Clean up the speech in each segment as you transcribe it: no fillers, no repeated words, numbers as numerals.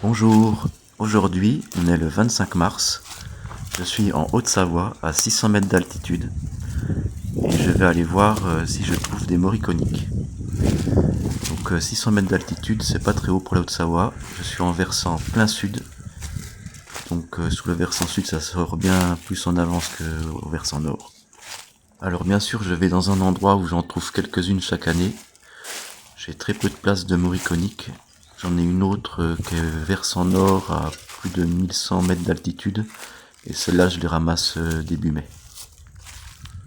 Bonjour, aujourd'hui on est le 25 mars, je suis en Haute-Savoie à 600 mètres d'altitude et je vais aller voir si je trouve des moriconiques. Donc 600 mètres d'altitude, c'est pas très haut pour la Haute-Savoie, je suis en versant plein sud, donc sous le versant sud ça sort bien plus en avance qu'au versant nord. Alors bien sûr je vais dans un endroit où j'en trouve quelques-unes chaque année, j'ai très peu de place de moriconiques. J'en ai une autre qui est versant nord à plus de 1100 mètres d'altitude. Et celles-là, je les ramasse début mai.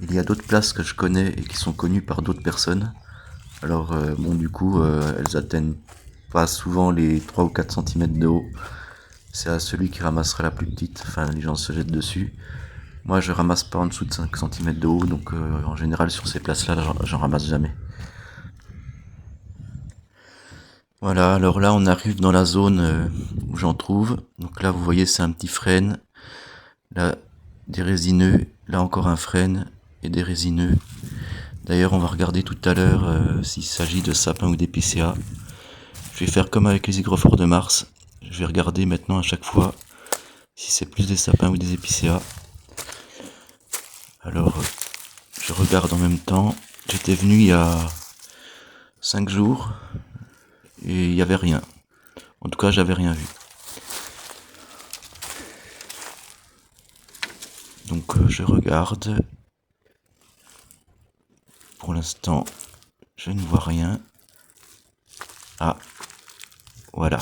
Il y a d'autres places que je connais et qui sont connues par d'autres personnes. Alors, du coup, elles atteignent pas souvent les 3 ou 4 cm de haut. C'est à celui qui ramassera la plus petite. Enfin, les gens se jettent dessus. Moi, je ramasse pas en dessous de 5 cm de haut. Donc, en général, sur ces places-là, j'en ramasse jamais. Voilà, alors là on arrive dans la zone où j'en trouve. Donc là vous voyez c'est un petit frêne, là des résineux, là encore un frêne et des résineux. D'ailleurs on va regarder tout à l'heure s'il s'agit de sapins ou d'épicéas. Je vais faire comme avec les hygrophores de Mars. Je vais regarder maintenant à chaque fois si c'est plus des sapins ou des épicéas. Alors je regarde en même temps. J'étais venu il y a 5 jours et il n'y avait rien. En tout cas j'avais rien vu. Donc je regarde. Pour l'instant, je ne vois rien. Ah, voilà.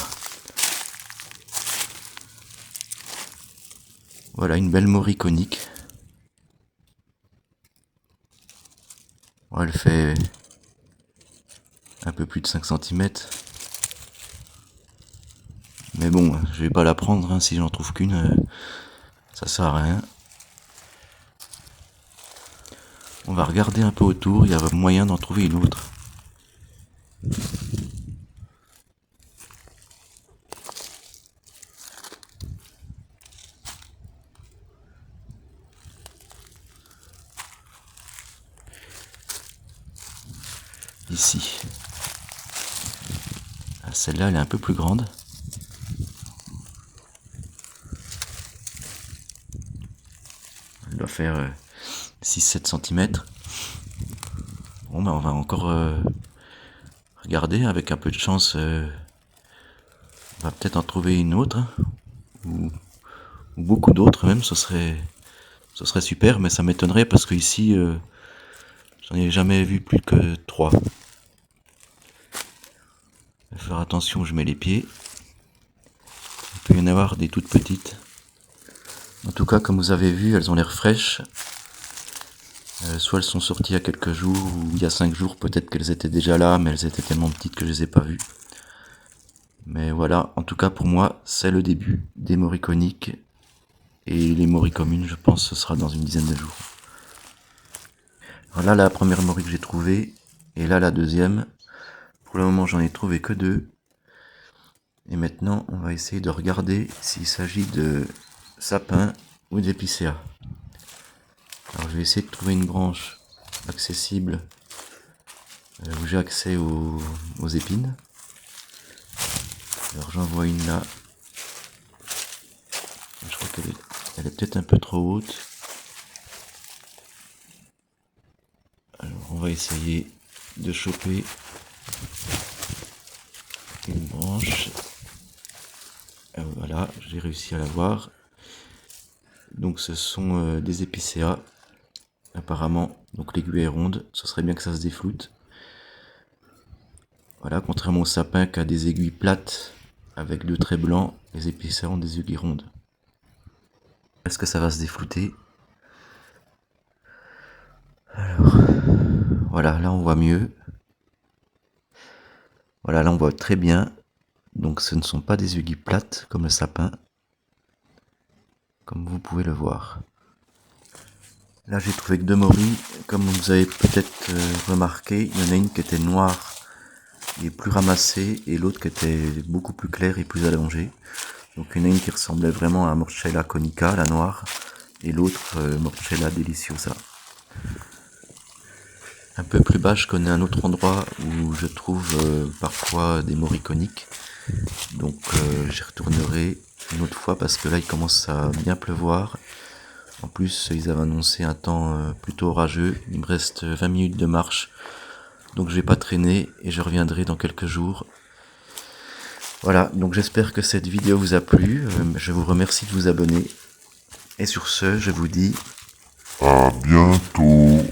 Voilà une belle moriconique. Bon, elle fait un peu plus de 5 cm. Mais bon, je vais pas la prendre, hein, si j'en trouve qu'une, ça sert à rien. On va regarder un peu autour, il y a moyen d'en trouver une autre. Ici. Ah, celle-là, elle est un peu plus grande. Elle doit faire 6-7 cm. Bon, ben on va encore regarder, avec un peu de chance, on va peut-être en trouver une autre, hein, ou beaucoup d'autres même, ce serait super, mais ça m'étonnerait parce que ici, j'en ai jamais vu plus que 3. Il faut faire attention où je mets les pieds. Il peut y en avoir des toutes petites. En tout cas, comme vous avez vu, elles ont l'air fraîches. Soit elles sont sorties il y a quelques jours, ou il y a 5 jours, peut-être qu'elles étaient déjà là, mais elles étaient tellement petites que je les ai pas vues. Mais voilà, en tout cas pour moi, c'est le début des moriconiques. Et les moris communes, je pense, ce sera dans une dizaine de jours. Alors là, la première morie que j'ai trouvée, et là la deuxième. Pour le moment, j'en ai trouvé que 2. Et maintenant, on va essayer de regarder s'il s'agit de sapins ou d'épicéas. Alors, je vais essayer de trouver une branche accessible où j'ai accès aux épines. Alors, j'en vois une là. Je crois qu'elle est peut-être un peu trop haute. Alors, on va essayer de choper une branche. Voilà, j'ai réussi à la voir. Donc ce sont des épicéas, apparemment. Donc l'aiguille est ronde, ce serait bien que ça se défloute. Voilà, contrairement au sapin qui a des aiguilles plates avec 2 traits blancs, les épicéas ont des aiguilles rondes. Est-ce que ça va se déflouter? Alors, voilà, là on voit mieux. Voilà, là on voit très bien. Donc ce ne sont pas des aiguilles plates comme le sapin, comme vous pouvez le voir. Là j'ai trouvé que 2 morilles. Comme vous avez peut-être remarqué, il y en a une qui était noire et plus ramassée, et l'autre qui était beaucoup plus claire et plus allongée. Donc il y en a une qui ressemblait vraiment à Morchella conica, la noire, et l'autre Morchella deliciosa. Un peu plus bas, je connais un autre endroit où je trouve parfois des moriconiques. Donc j'y retournerai une autre fois parce que là il commence à bien pleuvoir. En plus ils avaient annoncé un temps plutôt orageux. Il me reste 20 minutes de marche. Donc je vais pas traîner et je reviendrai dans quelques jours. Voilà, donc j'espère que cette vidéo vous a plu. Je vous remercie de vous abonner. Et sur ce, je vous dis À bientôt.